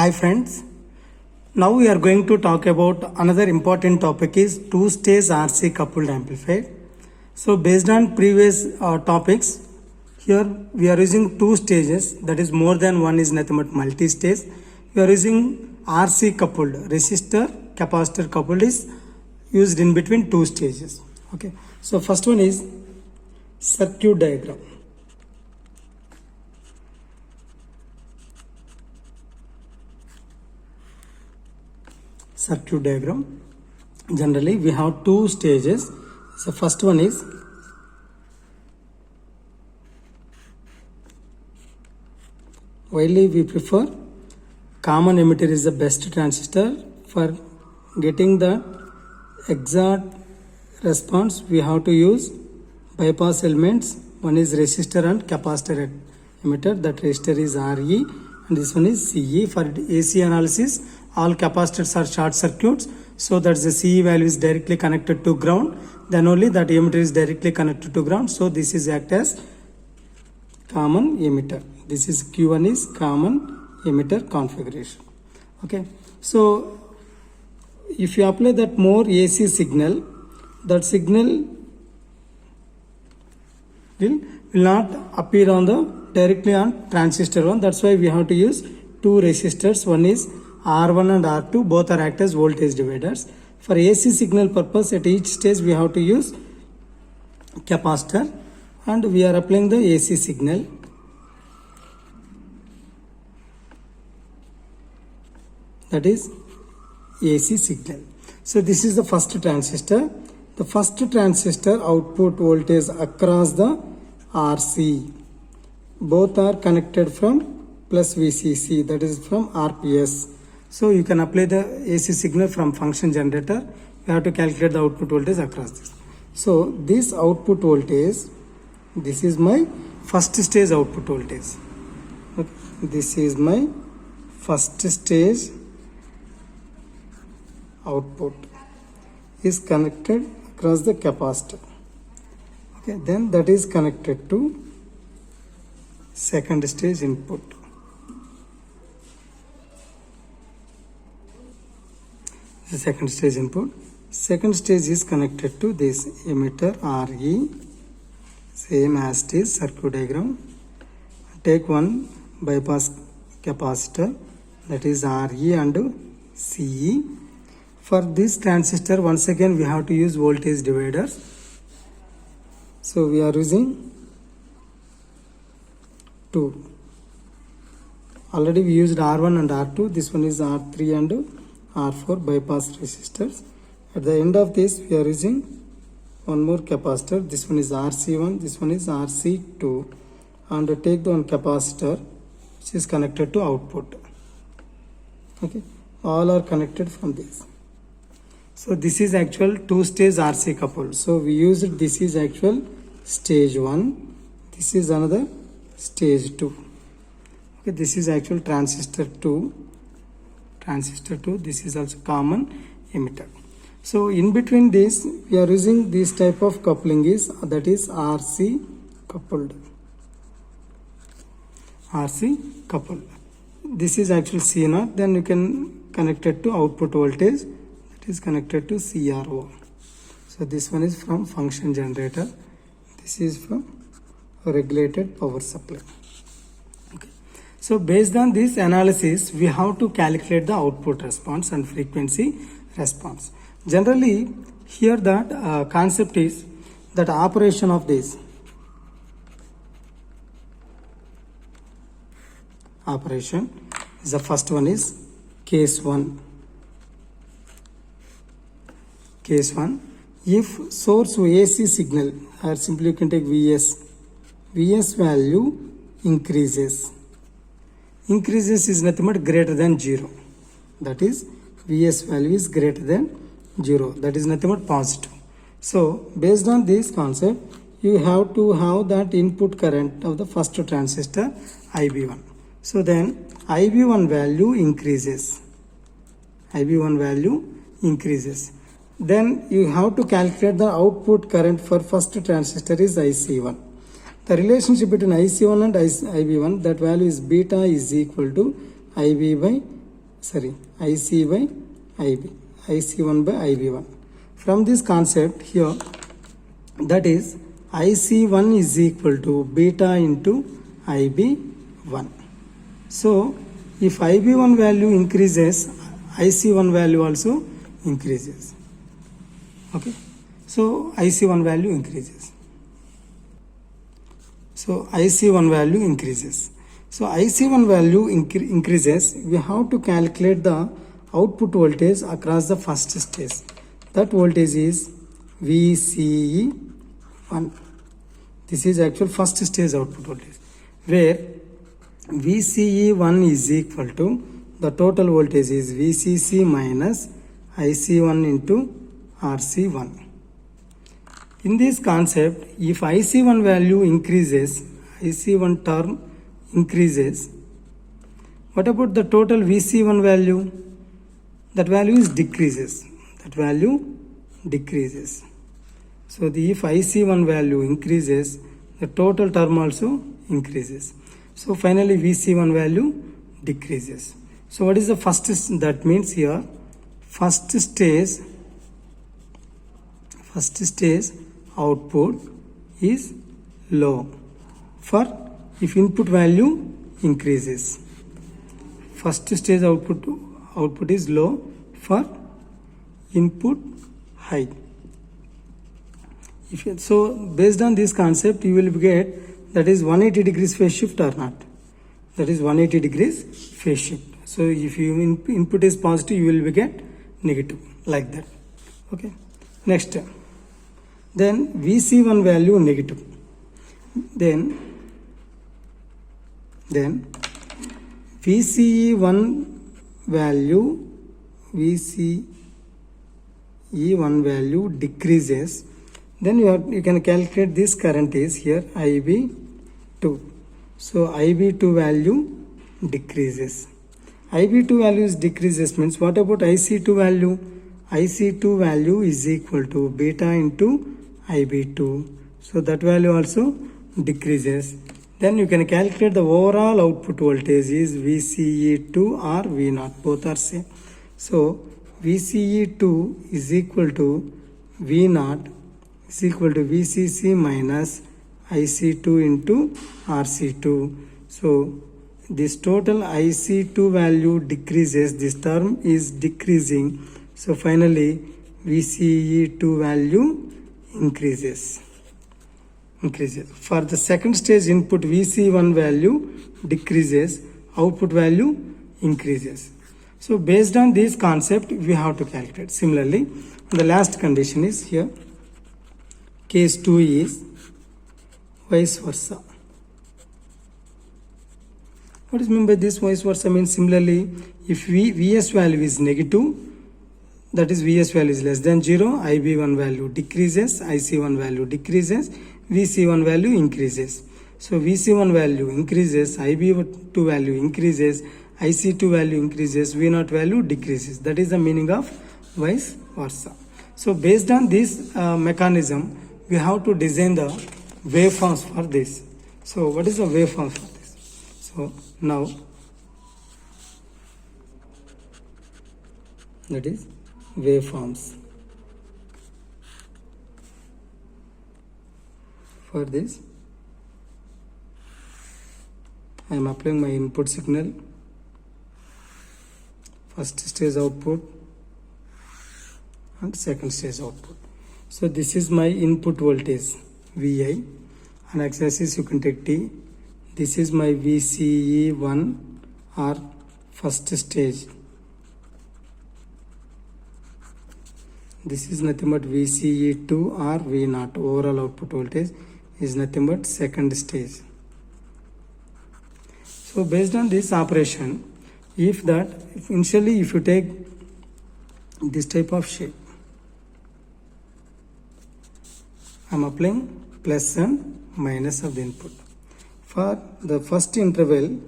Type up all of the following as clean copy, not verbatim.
Hi friends, now we are going to talk about another important topic is two-stage RC coupled amplifier. So based on previous topics, here we are using two stages, that is more than one is nothing but multi-stage. We are using RC coupled, resistor capacitor coupled is used in between two stages. Okay, so first one is circuit diagram. Circuit diagram. Generally we have two stages. So first one is widely we prefer common emitter is the best transistor. For getting the exact response we have to use bypass elements. One is resistor and capacitor emitter. That resistor is RE and this one is CE. For AC analysis all capacitors are short circuits, so that the CE value is directly connected to ground, then only that emitter is directly connected to ground. So this is act as common emitter. This is Q1 is common emitter configuration. Okay, so if you apply that more AC signal, that signal will not appear on the directly on transistor 1. That's why we have to use two resistors. One is R1 and R2, both are act as voltage dividers. For AC signal purpose, at each stage we have to use capacitor and we are applying the AC signal. That is AC signal. So this is the first transistor. The first transistor output voltage across the RC. Both are connected from plus VCC, that is from RPS. So you can apply the AC signal from function generator. You have to calculate the output voltage across this. So this output voltage, this is my first stage output voltage. Okay. This is my first stage output is connected across the capacitor. Okay, then that is connected to second stage input. The second stage input. Second stage is connected to this emitter RE, same as it is circuit diagram. Take one bypass capacitor, that is RE and CE. For this transistor, once again we have to use voltage dividers. So we are using two. Already we used R1 and R2. This one is R3 and R4 bypass resistors. At the end of this we are using one more capacitor. This one is RC1, this one is RC2, and take the one capacitor which is connected to output. Okay, all are connected from this. So this is actual two-stage RC coupled. So we used this is actual stage 1. This is another stage 2. Okay, this is actual transistor 2. Transistor 2. This is also common emitter. So in between this we are using this type of coupling is that is RC coupled. RC coupled. This is actual C0. Then you can connect it to output voltage. It is connected to CRO. So this one is from function generator. This is from regulated power supply. Okay. So based on this analysis, we have to calculate the output response and frequency response. Generally, here that concept is that operation of this. Operation is the first one is case 1. Case 1, if source AC signal, or simply you can take Vs value increases. Increases is nothing but greater than 0. That is Vs value is greater than 0. That is nothing but positive. So based on this concept, you have to have that input current of the first transistor IB1. So then IB1 value increases. IB1 value increases. Then you have to calculate the output current for first transistor is IC1. The relationship between IC1 and IB1, that value is beta is equal to IB by IC by IB, IC1 by IB1. From this concept here, that is IC1 is equal to beta into IB1. So if IB1 value increases, IC1 value also increases. Okay, so IC1 value increases. So IC1 value increases. So IC1 value increases, we have to calculate the output voltage across the first stage. That voltage is VCE1. This is actual first stage output voltage, where VCE1 is equal to the total voltage is VCC minus IC1 into RC1. In this concept, if IC1 value increases, IC1 term increases, what about the total VC1 value? That value is decreases. That value decreases. So if IC1 value increases, the total term also increases. So finally VC1 value decreases. So what is the first? That means here first stage output is low for if input value increases. First stage output is low for input high. So based on this concept, you will get that is 180 degrees phase shift or not. That is 180 degrees phase shift. So if your input is positive, you will get negative, like that. Okay. Next, then VC1 value negative. Then VCE1 value decreases. Then you can calculate this current is here IB2. So IB2 value decreases. IB2 value decreases means what about IC2 value? IC2 value is equal to beta into IB2. So that value also decreases. Then you can calculate the overall output voltage is VCE2 or V0. Both are same. So VCE2 is equal to V0 is equal to VCC minus IC2 into RC2. So this total IC2 value decreases. This term is decreasing. So finally VCE2 value increases. For the second stage input, VC1 value decreases, output value increases. So based on this concept, we have to calculate. Similarly, the last condition is here. Case 2 is vice versa. What is meant by this vice versa? Means similarly, if Vs value is negative, that is Vs value is less than 0, IB1 value decreases, IC1 value decreases, VC1 value increases. So VC1 value increases, IB2 value increases, IC2 value increases, V0 value decreases. That is the meaning of vice versa. So based on this mechanism, we have to design the waveforms for this. So what is the waveform for this? So now that is waveforms. For this, I am applying my input signal, first stage output and second stage output. So this is my input voltage Vi, and x-axis you can take T. This is my VCE1 or first stage. This is nothing but VCE2 or V0. Overall output voltage is nothing but second stage. So based on this operation, if you take this type of shape, I am applying plus and minus of the input. For the first interval,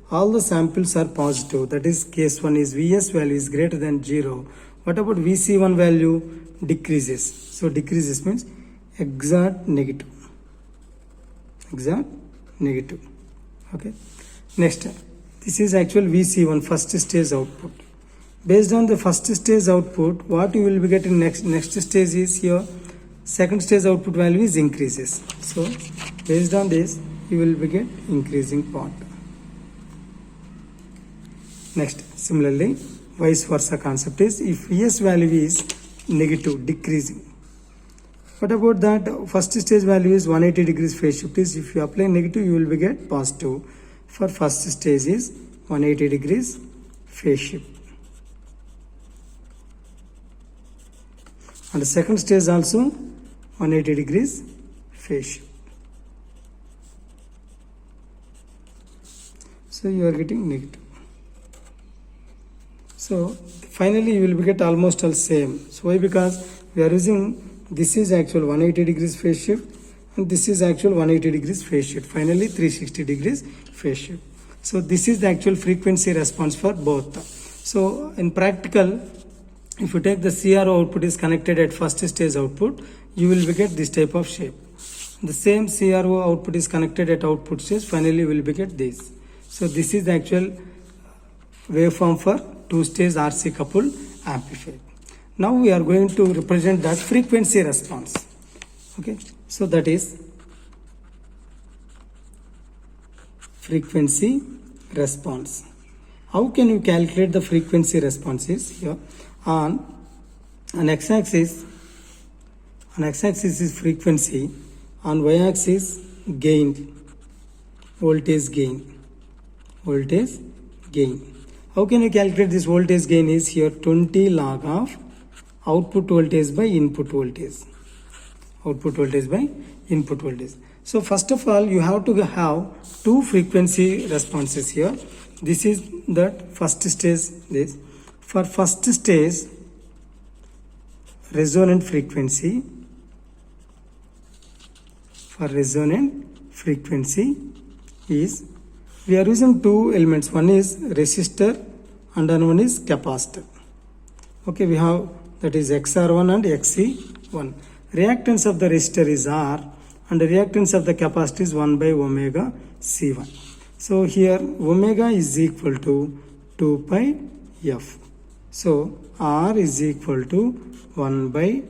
all the samples are positive. That is case 1 is Vs value is greater than 0. What about VC1 value? Decreases. So decreases means exact negative. Okay. Next, this is actual VC1 first stage output. Based on the first stage output, what you will be getting next stage is here second stage output value is increases. So based on this, you will be get increasing part. Next, similarly, vice versa concept is if VS value is negative, decreasing. What about that first stage value is 180 degrees phase shift is if you apply negative, you will be get positive. For first stage is 180 degrees phase shift. And the second stage also 180 degrees phase shift. So you are getting negative. So finally you will be get almost all same. So why? Because we are using this is actual 180 degrees phase shift and this is actual 180 degrees phase shift. Finally 360 degrees phase shift. So this is the actual frequency response for both. So in practical, if you take the CRO output is connected at first stage output, you will be get this type of shape. The same CRO output is connected at output stage, finally you will be get this. So this is the actual waveform for two-stage RC coupled amplifier. Now we are going to represent that frequency response. Okay, so that is frequency response. How can you calculate the frequency responses here? On x-axis is frequency, on y-axis gain, voltage gain. How can you calculate this voltage gain is here 20 log of output voltage by input voltage. So first of all, you have to have two frequency responses here. This is that first stage, this. For first stage, resonant frequency, is, we are using two elements. One is resistor and another one is capacitor. Okay, we have that is XR1 and XC1. Reactance of the resistor is R and the reactance of the capacitor is 1 by omega C1. So here omega is equal to 2 pi F. So R is equal to 1 by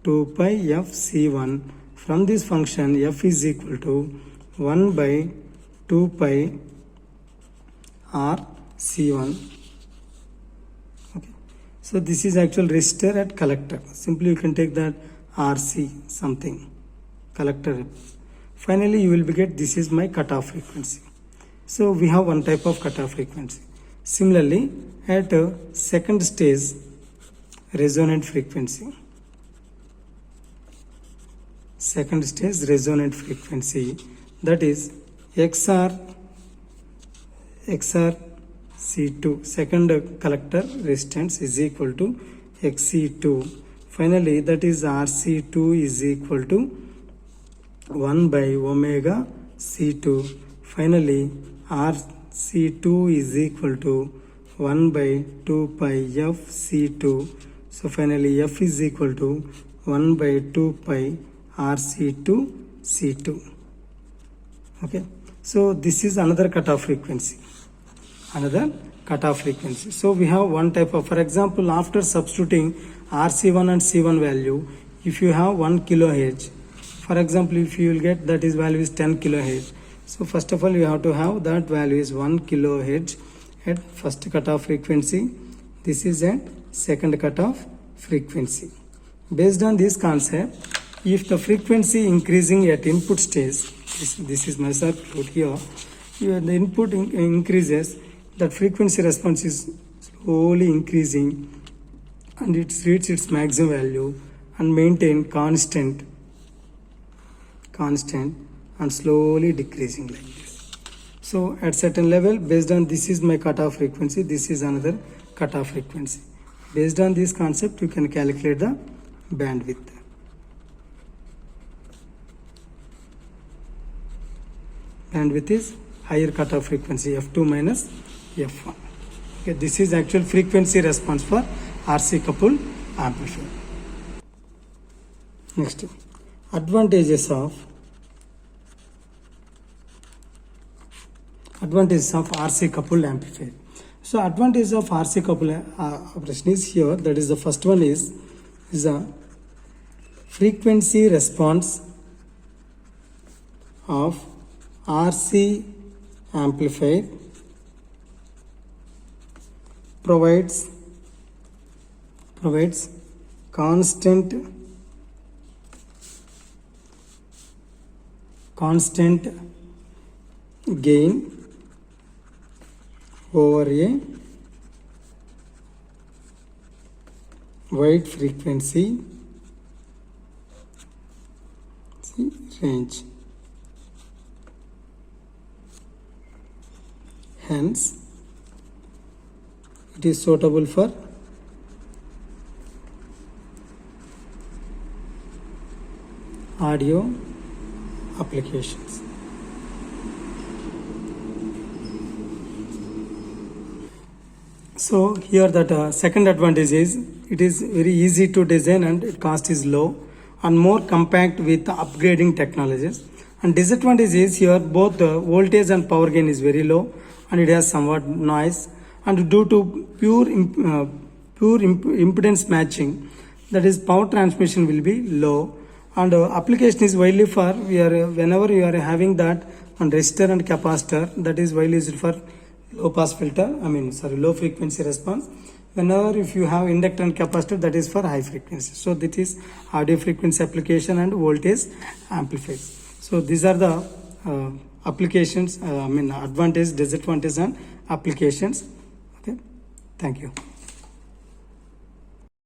2 pi F C1. From this function, F is equal to 1 by 2 pi R C1. Okay. So this is actual resistor at collector. Simply you can take that RC something, collector. Finally you will be get this is my cutoff frequency. So we have one type of cutoff frequency. Similarly, at second stage, resonant frequency. Second stage resonant frequency, that is XRC2, second collector resistance is equal to XC2. Finally, that is RC2 is equal to 1 by omega C2. Finally, RC2 is equal to 1 by 2 pi F C2. So finally F is equal to 1 by 2 pi RC2 C2. Okay. So this is another cutoff frequency. So we have one type of, for example, after substituting RC1 and C1 value, if you have 1 kilohertz, for example, if you will get that is value is 10 kilohertz. So first of all, you have to have that value is 1 kilohertz at first cutoff frequency. This is at second cutoff frequency. Based on this concept, if the frequency increasing at input stage, this is my circuit here, the input increases, that frequency response is slowly increasing and it reaches its maximum value and maintain constant and slowly decreasing like this. So at certain level, based on this is my cutoff frequency, this is another cutoff frequency. Based on this concept, you can calculate the bandwidth. Bandwidth is higher cutoff frequency, F2 minus F1. Okay, this is actual frequency response for RC coupled amplifier. Next, advantages of advantages of RC coupled amplifier. So advantage of RC coupled operation is here. That is the first one is a frequency response of RC amplifier provides constant gain over a wide frequency range. Hence, it is suitable for audio applications. So here that second advantage is it is very easy to design and its cost is low and more compact with upgrading technologies. And disadvantage is here both the voltage and power gain is very low and it has somewhat noise, and due to pure impedance matching, that is power transmission will be low, and application is widely for whenever you are having that on resistor and capacitor, that is widely used for low pass filter, low frequency response. Whenever if you have inductor and capacitor, that is for high frequency. So this is audio frequency application and voltage amplifiers. So these are the applications, advantage, disadvantage and applications. Okay, thank you.